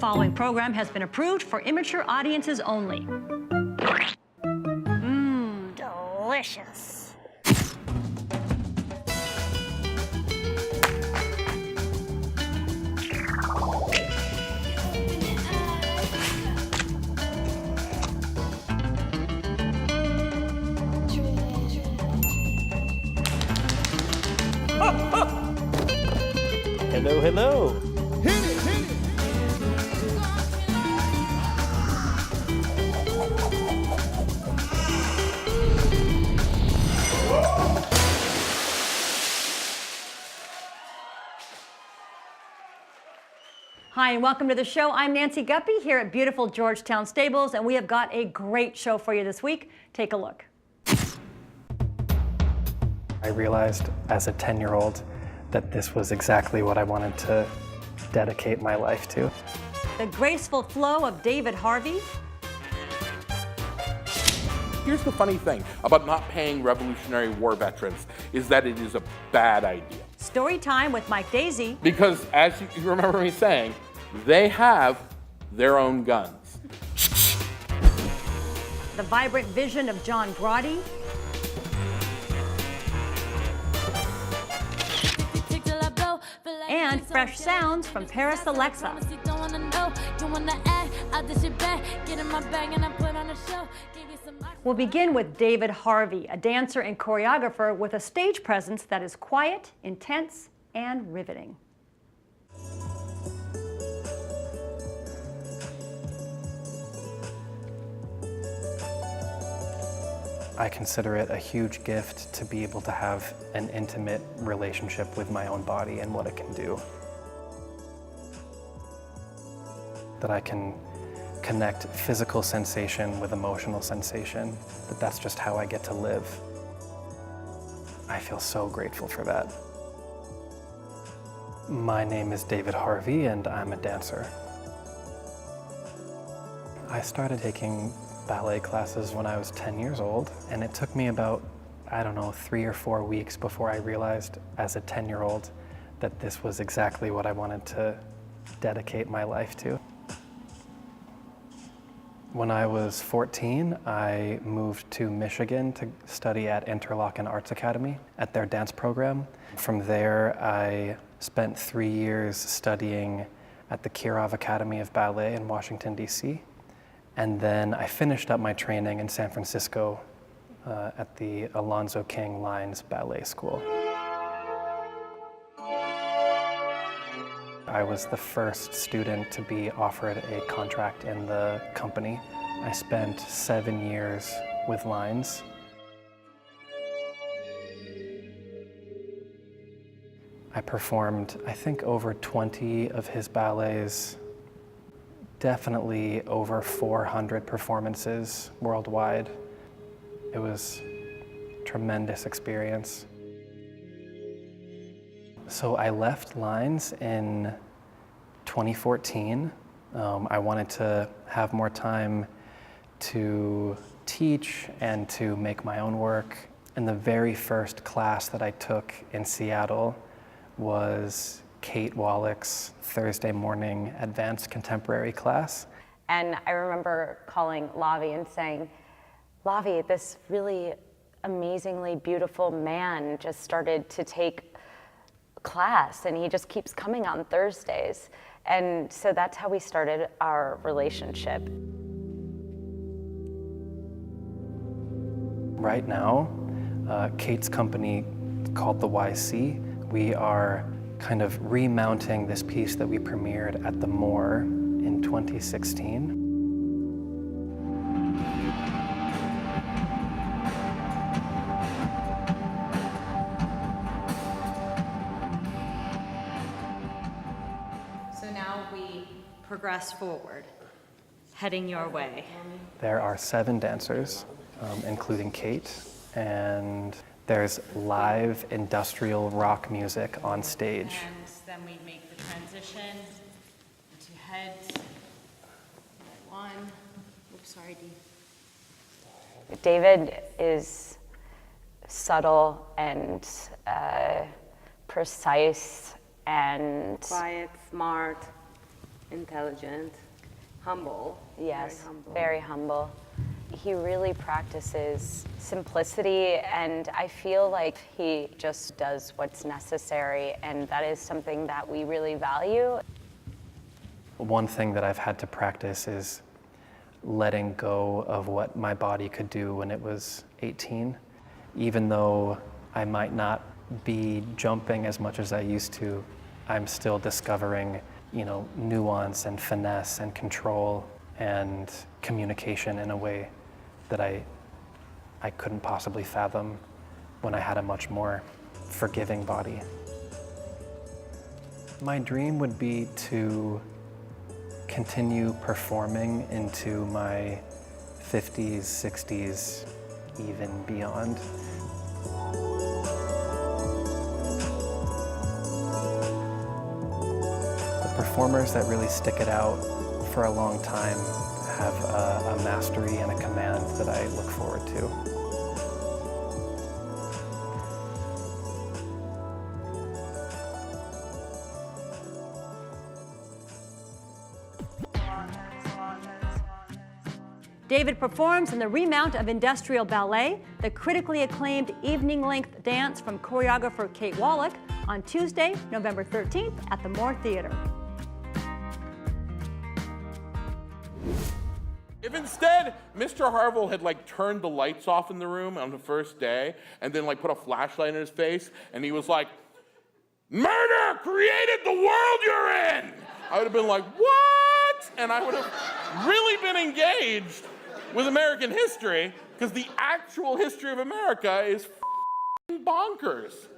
following program has been approved for immature audiences only. Mmm, delicious. Hello, hello. Hi, and welcome to the show. I'm Nancy Guppy here at beautiful Georgetown Stables, and we have got a great show for you this week. Take a look. I realized as a 10-year-old that this was exactly what I wanted to dedicate my life to. The graceful flow of David Harvey. Here's the funny thing about not paying Revolutionary War veterans is that it is a bad idea. Story time with Mike Daisey. Because as you remember me saying, they have their own guns. The vibrant vision of John Grady. And fresh sounds from Parisalexa. We'll begin with David Harvey, a dancer and choreographer with a stage presence that is quiet, intense, and riveting. I consider it a huge gift to be able to have an intimate relationship with my own body and what it can do. That I can connect physical sensation with emotional sensation, that's just how I get to live. I feel so grateful for that. My name is David Harvey and I'm a dancer. I started taking ballet classes when I was 10 years old, and it took me about, 3 or 4 weeks before I realized as a 10-year-old that this was exactly what I wanted to dedicate my life to. When I was 14, I moved to Michigan to study at Interlochen Arts Academy at their dance program. From there, I spent 3 years studying at the Kirov Academy of Ballet in Washington, D.C. And then I finished up my training in San Francisco at the Alonzo King Lines Ballet School. I was the first student to be offered a contract in the company. I spent 7 years with Lines. I performed, I think, over 20 of his ballets. Definitely over 400 performances worldwide. It was a tremendous experience. So I left Lines in 2014. I wanted to have more time to teach and to make my own work. And the very first class that I took in Seattle was Kate Wallach's Thursday morning advanced contemporary class. And I remember calling Lavi and saying, Lavi, this really amazingly beautiful man just started to take class and he just keeps coming on Thursdays. And so that's how we started our relationship. Right now, Kate's company called the YC, we are kind of remounting this piece that we premiered at the Moore in 2016. So now we progress forward, heading your way. There are 7 dancers, including Kate, and there's live industrial rock music on stage. And then we make the transition into heads. One. Oops, sorry, Dee. David is subtle and precise and quiet, smart. Intelligent, humble. Yes, Very humble. very humble. He really practices simplicity, and I feel like he just does what's necessary, and that is something that we really value. One thing that I've had to practice is letting go of what my body could do when it was 18. Even though I might not be jumping as much as I used to, I'm still discovering, nuance and finesse and control and communication in a way that I couldn't possibly fathom when I had a much more forgiving body. My dream would be to continue performing into my 50s, 60s, even beyond. The performers that really stick it out for a long time have a mastery and a command that I look forward to. David performs in the remount of Industrial Ballet, the critically acclaimed evening-length dance from choreographer Kate Wallach, on Tuesday, November 13th at the Moore Theater. If instead Mr. Harville had turned the lights off in the room on the first day and then put a flashlight in his face and he was like, "Murder created the world you're in," I would have been like, "What?" And I would have really been engaged with American history, because the actual history of America is bonkers.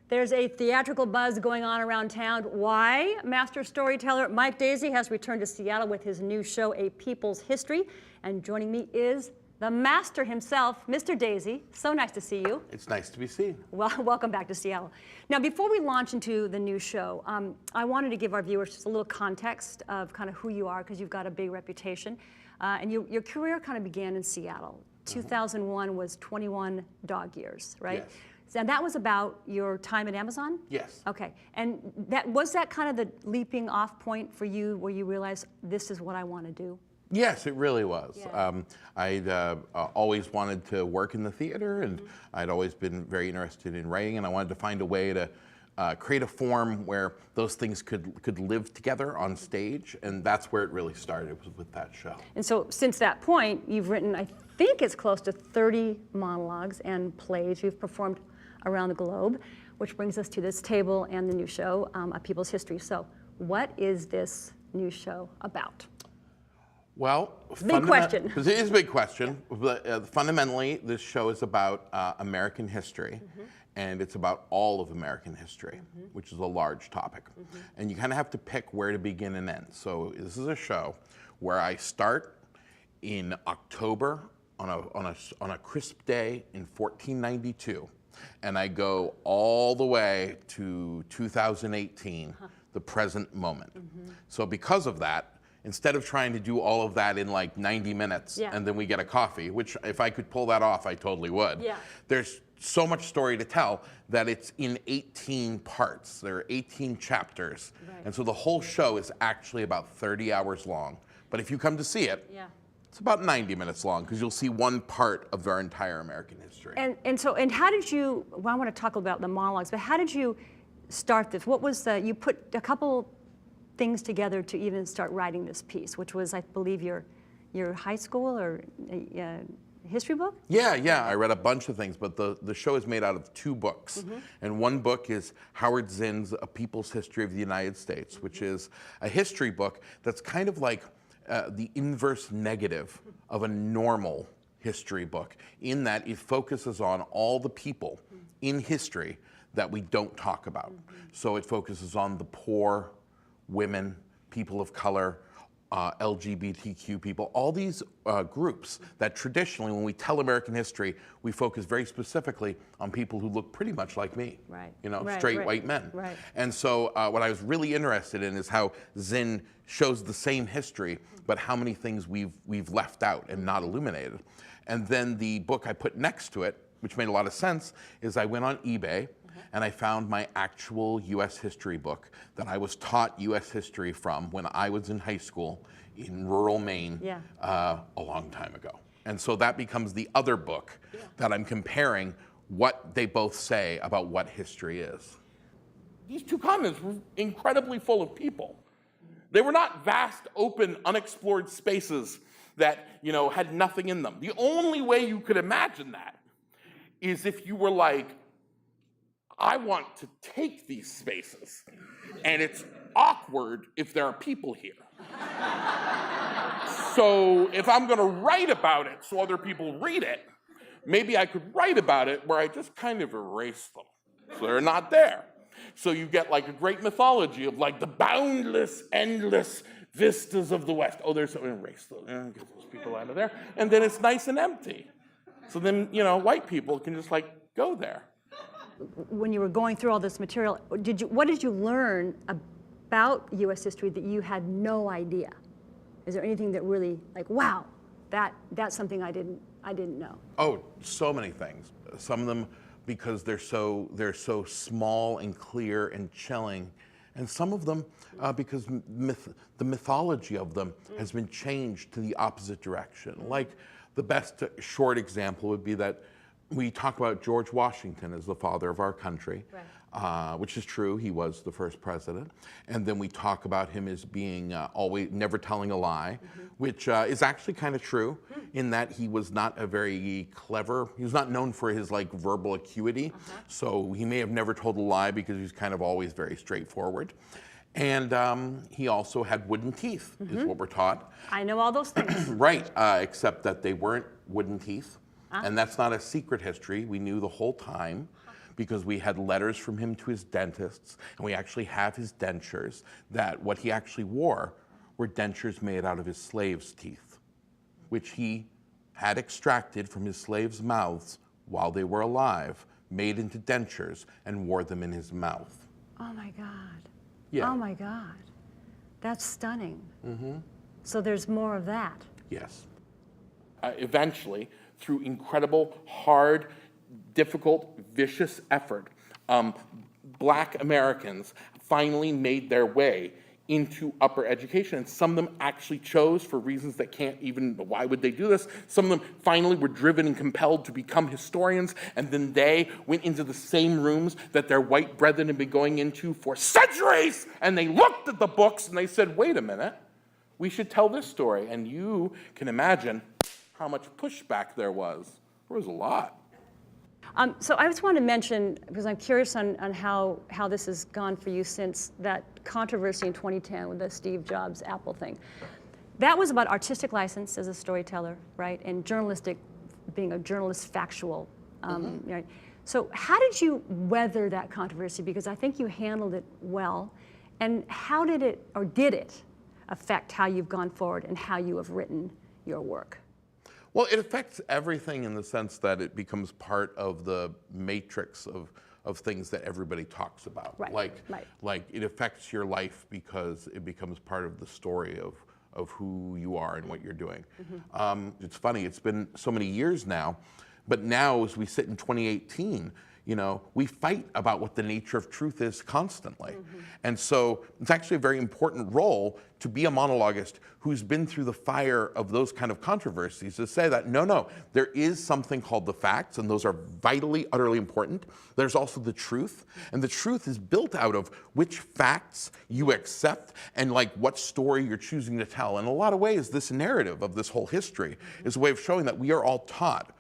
There's a theatrical buzz going on around town. Why? Master storyteller Mike Daisey has returned to Seattle with his new show, A People's History. And joining me is the master himself, Mr. Daisey. So nice to see you. It's nice to be seen. Well, welcome back to Seattle. Now, before we launch into the new show, I wanted to give our viewers just a little context of kind of who you are, because you've got a big reputation. And your career kind of began in Seattle. 2001 was 21 dog years, right? Yes. And that was about your time at Amazon? Yes. Okay. And was that kind of the leaping off point for you, where you realized this is what I want to do? Yes, it really was. Yeah. I'd always wanted to work in the theater, and I'd always been very interested in writing, and I wanted to find a way to create a form where those things could live together on stage, and that's where it really started, was with that show. And so since that point, you've written, I think it's close to 30 monologues and plays. You've performed around the globe, which brings us to this table and the new show, A People's History. So what is this new show about? Well, big question. It is a big question. But, fundamentally, this show is about American history, and it's about all of American history, which is a large topic. And you kind of have to pick where to begin and end. So this is a show where I start in October on a crisp day in 1492, and I go all the way to 2018, the present moment. So because of that, instead of trying to do all of that in 90 minutes and then we get a coffee, which if I could pull that off, I totally would. Yeah. There's so much story to tell that it's in 18 parts. There are 18 chapters. Right. And so the whole show is actually about 30 hours long. But if you come to see it, it's about 90 minutes long, because you'll see one part of our entire American history. And how did you, well, I want to talk about the monologues, but how did you start this? What was you put a couple things together to even start writing this piece, which was, I believe, your high school or history book? Yeah, I read a bunch of things, but the show is made out of 2 books. And one book is Howard Zinn's A People's History of the United States, which is a history book that's kind of like the inverse negative of a normal history book, in that it focuses on all the people in history that we don't talk about. So it focuses on the poor, women, people of color, LGBTQ people, all these groups that traditionally, when we tell American history, we focus very specifically on people who look pretty much like me, straight white men. Right. And so what I was really interested in is how Zinn shows the same history, but how many things we've left out and not illuminated. And then the book I put next to it, which made a lot of sense, is I went on eBay and I found my actual U.S. history book that I was taught U.S. history from when I was in high school in rural Maine a long time ago. And so that becomes the other book that I'm comparing what they both say about what history is. These two continents were incredibly full of people. They were not vast, open, unexplored spaces that, had nothing in them. The only way you could imagine that is if you were like, I want to take these spaces, and it's awkward if there are people here. So if I'm going to write about it so other people read it, maybe I could write about it where I just kind of erase them, so they're not there. So you get like a great mythology of like the boundless, endless vistas of the West. Oh, there's something, erase those, get those people out of there. And then it's nice and empty. So then, white people can just like go there. When you were going through all this material, what did you learn about U.S. history that you had no idea? Is there anything that really, like, wow, that's something I didn't know? Oh, so many things. Some of them because they're so small and clear and chilling, and some of them because the mythology of them has been changed to the opposite direction. Like the best short example would be that we talk about George Washington as the father of our country, which is true. He was the first president. And then we talk about him as being always never telling a lie, which is actually kind of true in that he was not a very clever, he was not known for his like verbal acuity. So he may have never told a lie because he's kind of always very straightforward. And he also had wooden teeth, is what we're taught. I know all those things. Right, except that they weren't wooden teeth. And that's not a secret history. We knew the whole time because we had letters from him to his dentists, and we actually have his dentures, that what he actually wore were dentures made out of his slaves' teeth, which he had extracted from his slaves' mouths while they were alive, made into dentures, and wore them in his mouth. Oh my God. Yeah. Oh my God. That's stunning. So there's more of that. Yes. Eventually, through incredible, hard, difficult, vicious effort, Black Americans finally made their way into upper education. And some of them actually chose, for reasons that can't even, why would they do this? Some of them finally were driven and compelled to become historians, and then they went into the same rooms that their white brethren had been going into for centuries, and they looked at the books and they said, wait a minute, we should tell this story. And you can imagine how much pushback there was. There was a lot. So I just want to mention, because I'm curious on how this has gone for you since that controversy in 2010 with the Steve Jobs Apple thing. That was about artistic license as a storyteller, right? And being a journalist, factual. Right? So how did you weather that controversy? Because I think you handled it well. And how did it affect how you've gone forward and how you have written your work? Well, it affects everything in the sense that it becomes part of the matrix of things that everybody talks about. Right. Like it affects your life because it becomes part of the story of who you are and what you're doing. It's funny, it's been so many years now, but now as we sit in 2018, we fight about what the nature of truth is constantly. And so it's actually a very important role to be a monologuist who's been through the fire of those kind of controversies to say that, no, there is something called the facts, and those are vitally, utterly important. There's also the truth, and the truth is built out of which facts you accept and like what story you're choosing to tell. In a lot of ways, this narrative of this whole history is a way of showing that we are all taught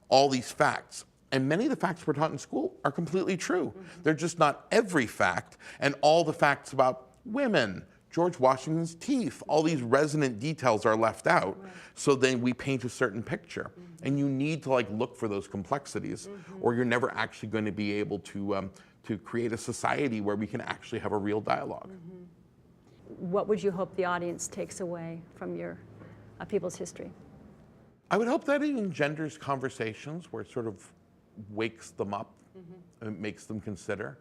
all these facts. And many of the facts we're taught in school are completely true. They're just not every fact, and all the facts about women, George Washington's teeth, all these resonant details are left out. So then we paint a certain picture. And you need to like look for those complexities, or you're never actually going to be able to create a society where we can actually have a real dialogue. What would you hope the audience takes away from your people's history? I would hope that it engenders conversations where it sort of wakes them up and it makes them consider.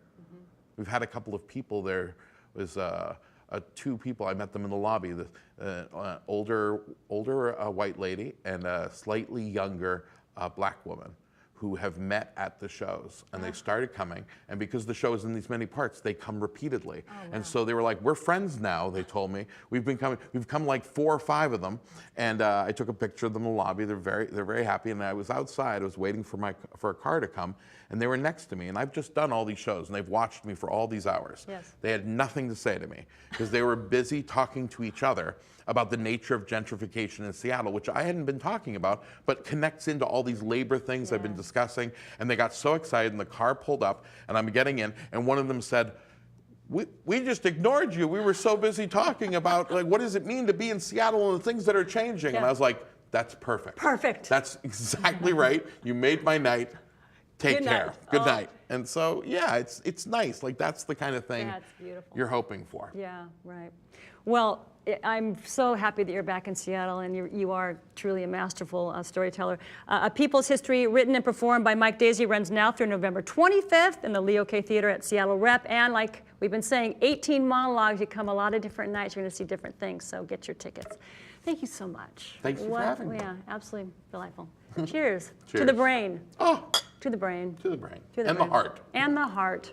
We've had a couple of people. There was two people, I met them in the lobby, the older white lady and a slightly younger black woman who have met at the shows, and they started coming, and because the show is in these many parts, they come repeatedly. And so they were like, we're friends now, they told me. We've come like 4 or 5 of them, and I took a picture of them in the lobby. They're very happy, and I was outside, I was waiting for a car to come, and they were next to me, and I've just done all these shows, and they've watched me for all these hours. Yes. They had nothing to say to me, because they were busy talking to each other about the nature of gentrification in Seattle, which I hadn't been talking about, but connects into all these labor things I've been discussing. And they got so excited, and the car pulled up, and I'm getting in, and one of them said, we just ignored you. We were so busy talking about, like, what does it mean to be in Seattle and the things that are changing? And I was like, that's perfect. Perfect. That's exactly right. You made my night. Take Good care. night. Good Oh. night. And so, yeah, it's nice. Like, that's the kind of thing That's beautiful. you're hoping for. Yeah, right. Well, I'm so happy that you're back in Seattle, and you are truly a masterful storyteller. A People's History, written and performed by Mike Daisey, runs now through November 25th in the Leo K Theater at Seattle Rep. And like we've been saying, 18 monologues. You come a lot of different nights. You're going to see different things. So get your tickets. Thank you so much. Thanks for having me. Yeah, absolutely delightful. Cheers. To Cheers. the brain. Oh, To the brain. to the brain. To the And brain. the heart. And the heart.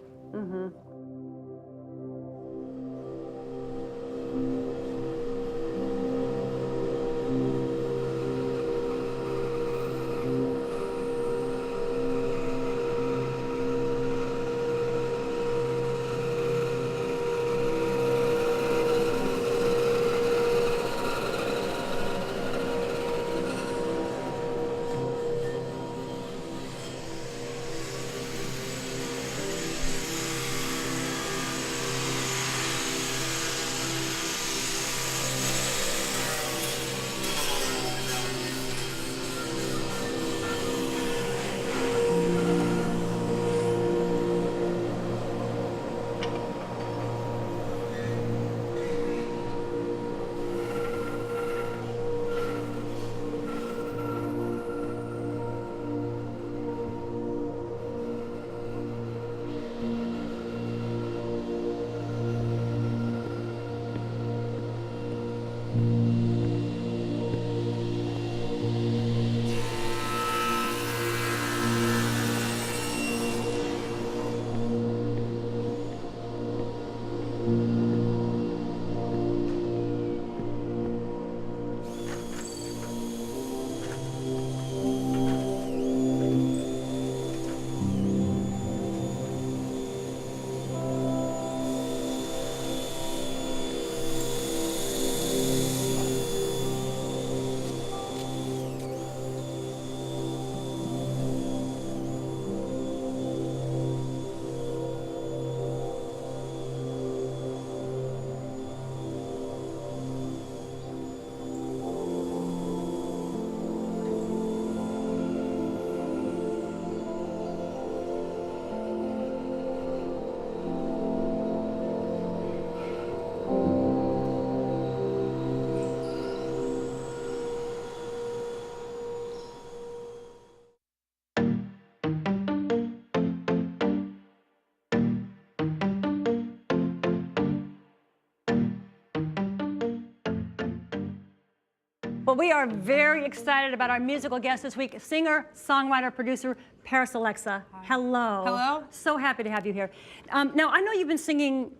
Well, we are very excited about our musical guest this week, singer, songwriter, producer, Parisalexa. Hello. Hello. So happy to have you here. Now, I know you've been singing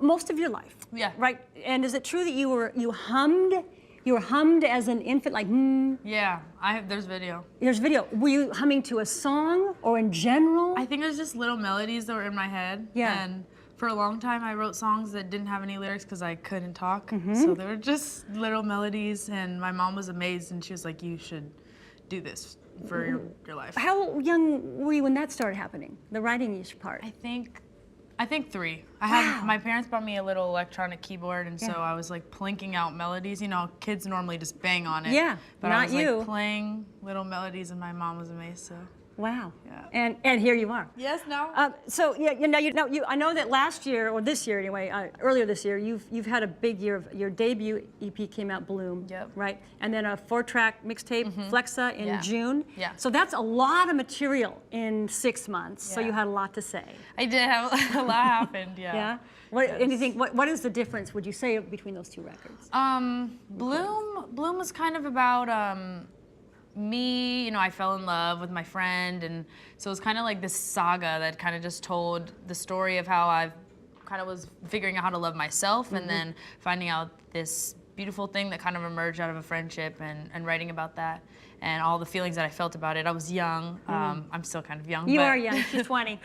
most of your life. Yeah. Right? And is it true that you hummed as an infant, like, Yeah, there's video. There's video. Were you humming to a song or in general? I think it was just little melodies that were in my head. Yeah. And for a long time, I wrote songs that didn't have any lyrics because I couldn't talk. So they were just little melodies, and my mom was amazed, and she was like, you should do this for your life. How young were you when that started happening, the writing part? I think 3. My parents bought me a little electronic keyboard, and so I was like plinking out melodies. You know, kids normally just bang on it. Yeah, but not I was you. like playing little melodies, and my mom was amazed. So. Wow. Yeah. And here you are. Yes. No. So yeah, I know that last year, or this year anyway, earlier this year, you've had a big year. Your debut EP came out, Bloom. Yep. Right, and then a 4-track mixtape, Flexa, in June. Yeah. So that's a lot of material in 6 months. So Yeah. you had a lot to say. I did have a lot happened. Yeah. Yeah. What is the difference, would you say, between those two records? Bloom was kind of about me, you know, I fell in love with my friend, and so it was kind of like this saga that kind of just told the story of how I kind of was figuring out how to love myself, and then finding out this beautiful thing that kind of emerged out of a friendship, and writing about that and all the feelings that I felt about it. I was young. I'm still kind of young. You but are young. She's 20.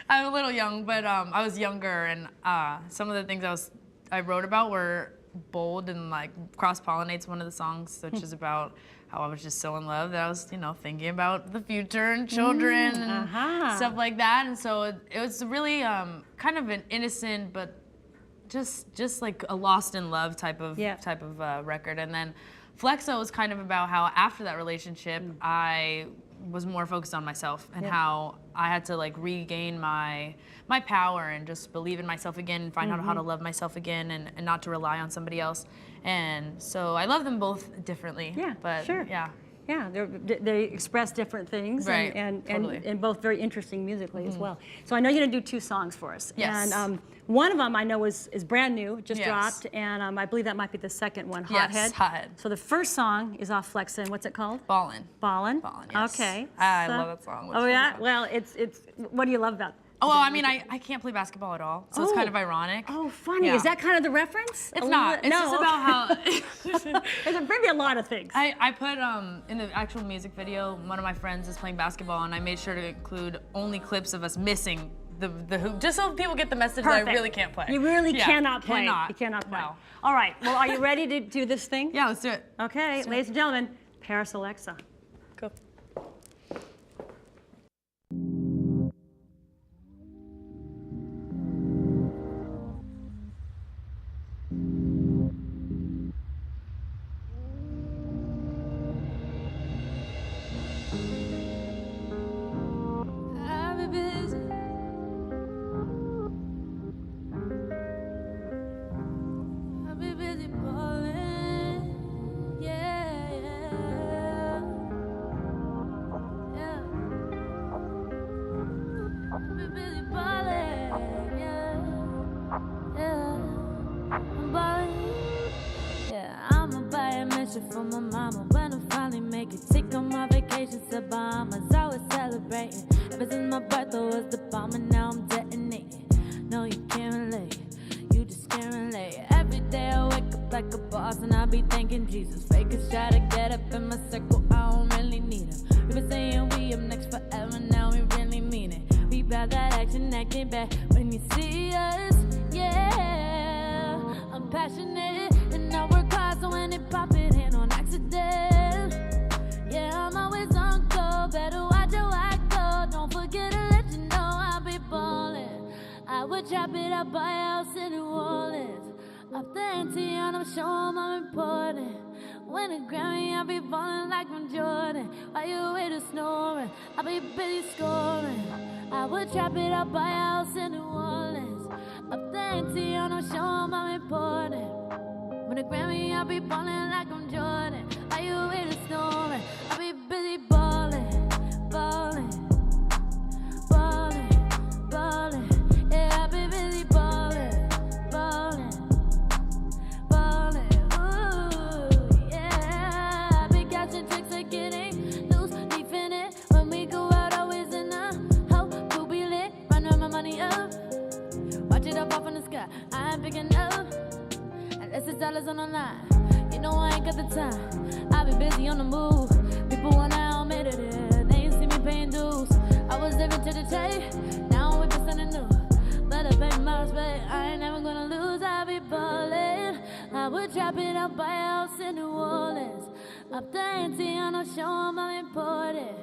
I'm a little young, but I was younger, and some of the things I wrote about were bold, and like cross-pollinates one of the songs, which is about how I was just so in love that I was, you know, thinking about the future and children and stuff like that. And so it was really kind of an innocent, but just like a lost in love type of record. And then Flexo was kind of about how after that relationship, I was more focused on myself, and how I had to like regain my power and just believe in myself again, and find out how to love myself again, and not to rely on somebody else. And so I love them both differently. Yeah, but sure. Yeah, they express different things, Right, and totally. and both very interesting musically as well. So I know you're gonna do 2 songs for us. Yes. And one of them I know is brand new, just Yes. dropped, and I believe that might be the second one, Yes, Hothead. Hothead. So the first song is off Flexa, and what's it called? Ballin. Ballin. Ballin, yes. Okay. I love that song. Oh yeah. Well, it's what do you love about it? Oh, well, I mean, I can't play basketball at all, so it's kind of ironic. Oh, funny. Yeah. Is that kind of the reference? It's not. It's just about how... There's maybe a lot of things. I put, in the actual music video, one of my friends is playing basketball, and I made sure to include only clips of us missing the hoop, just so people get the message that I really can't play. You really cannot play. Cannot. You cannot play. No. All right. Well, are you ready to do this thing? Yeah, let's do it. Okay, ladies and gentlemen, Parisalexa. Go. For my mama, when I finally make it, take on my vacations to Bahamas. I was celebrating ever since my birthday was the bomb, and now I'm detonating. No, you can't relate, you just can't relate. Every day I wake up like a boss, and I be thanking Jesus. Fakers try to get up in my circle, I don't really need them. We been saying we up next forever, now we really mean it. We bout that action, acting back when you see us, yeah. I'm passionate, and I work hard, so when it pop it in on accident, yeah, I'm always on go. Better watch how I go. Don't forget to let you know I be ballin'. I would chop it up by house in New Orleans. Up the ante and I'm showing I'm important. Win a Grammy, I be ballin' like I'm Jordan. While you wait to snoring, I be busy scoring. I would chop it up by house in New Orleans. Up the ante and I'm showing I'm important. When a Grammy, I be ballin' like I'm Jordan. Are you with a snoring? I be busy ballin', ballin', ballin', ballin'. Yeah, I be busy ballin', ballin', ballin'. Ooh, yeah. I be catching tricks like it ain't loose, leaf in it. When we go out, always in a hoe, we'll be lit. Run my money up, watch it up off in the sky. I ain't picking up. Unless it's dollars on the line, you know I ain't got the time. I be busy on the move. People wanna admit it, they ain't see me paying dues. I was living to the tape, now I'm with something new. Better pay my respect, I ain't never gonna lose. I be ballin', I would chop it up by house in New Orleans. Up the ante and I'll show 'em I'm important.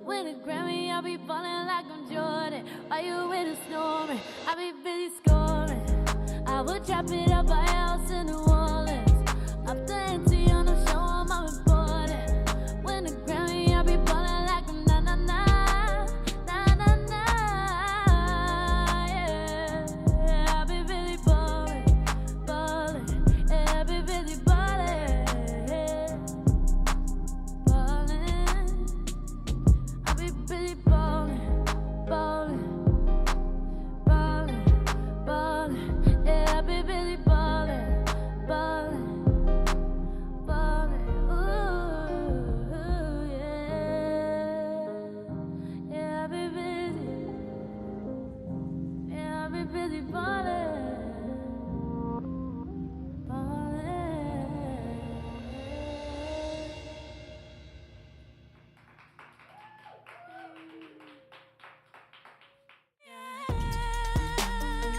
Win a Grammy, I be ballin' like I'm Jordan. While you with a snoring, I be busy scoring. I would chop it up by house in New Orleans. Up the ante on the show, I'm important. Win a Grammy, I be ballin' like I'm na-na-na, na-na-na, yeah. I be busy ballin', ballin', yeah, I be busy ballin', ballin'. I be busy ballin', ballin', ballin', ballin'. Yeah, I be busy ballin',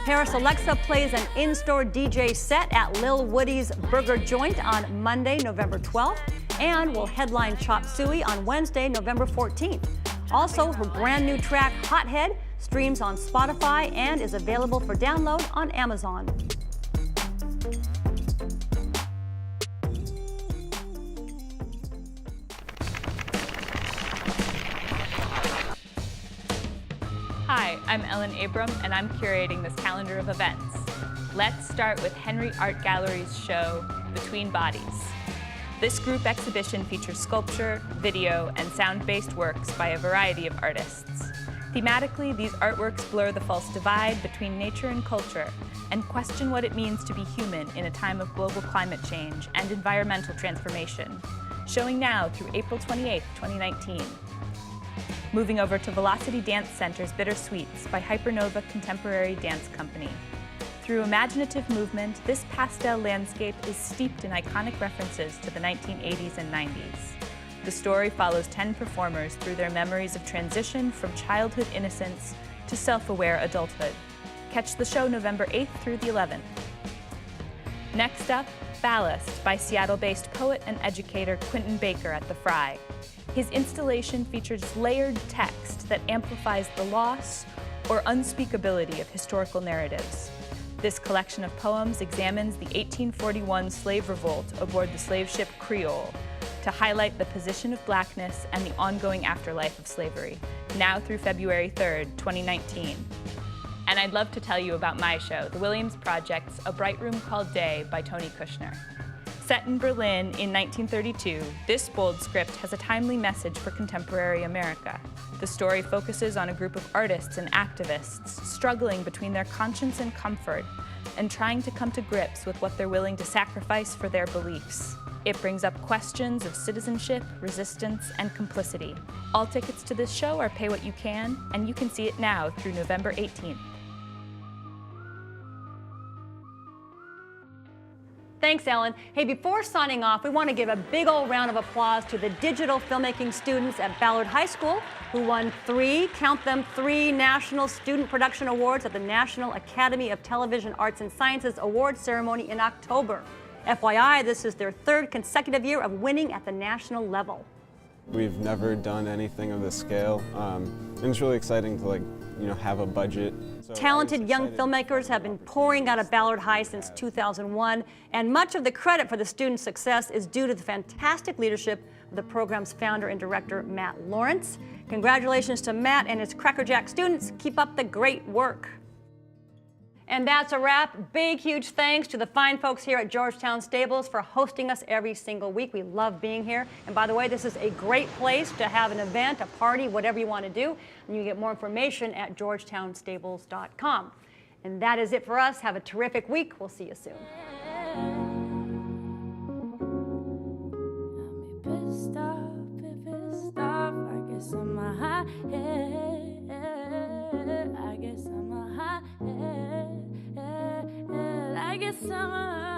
Parisalexa plays an in-store DJ set at Lil Woody's Burger Joint on Monday, November 12th, and will headline Chop Suey on Wednesday, November 14th. Also, her brand new track, Hothead, streams on Spotify and is available for download on Amazon. Hi, I'm Ellen Abram, and I'm curating this calendar of events. Let's start with Henry Art Gallery's show, Between Bodies. This group exhibition features sculpture, video, and sound-based works by a variety of artists. Thematically, these artworks blur the false divide between nature and culture and question what it means to be human in a time of global climate change and environmental transformation. Showing now through April 28, 2019. Moving over to Velocity Dance Center's Bittersweets by Hypernova Contemporary Dance Company. Through imaginative movement, this pastel landscape is steeped in iconic references to the 1980s and 90s. The story follows 10 performers through their memories of transition from childhood innocence to self-aware adulthood. Catch the show November 8th through the 11th. Next up, Ballast by Seattle-based poet and educator Quentin Baker at the Fry. His installation features layered text that amplifies the loss or unspeakability of historical narratives. This collection of poems examines the 1841 slave revolt aboard the slave ship Creole to highlight the position of blackness and the ongoing afterlife of slavery, now through February 3rd, 2019. And I'd love to tell you about my show, The Williams Project's A Bright Room Called Day by Tony Kushner. Set in Berlin in 1932, this bold script has a timely message for contemporary America. The story focuses on a group of artists and activists struggling between their conscience and comfort and trying to come to grips with what they're willing to sacrifice for their beliefs. It brings up questions of citizenship, resistance, and complicity. All tickets to this show are pay what you can, and you can see it now through November 18th. Thanks, Ellen. Hey, before signing off, we want to give a big old round of applause to the digital filmmaking students at Ballard High School who won three National Student Production Awards at the National Academy of Television Arts and Sciences Awards ceremony in October. FYI, this is their third consecutive year of winning at the national level. We've never done anything of this scale, and it's really exciting to have a budget. Talented young filmmakers have been pouring out of Ballard High since 2001, and much of the credit for the students' success is due to the fantastic leadership of the program's founder and director, Matt Lawrence. Congratulations to Matt and his Crackerjack students. Keep up the great work. And that's a wrap. Big, huge thanks to the fine folks here at Georgetown Stables for hosting us every single week. We love being here. And by the way, this is a great place to have an event, a party, whatever you want to do. And you can get more information at georgetownstables.com. And that is it for us. Have a terrific week. We'll see you soon. I guess I'm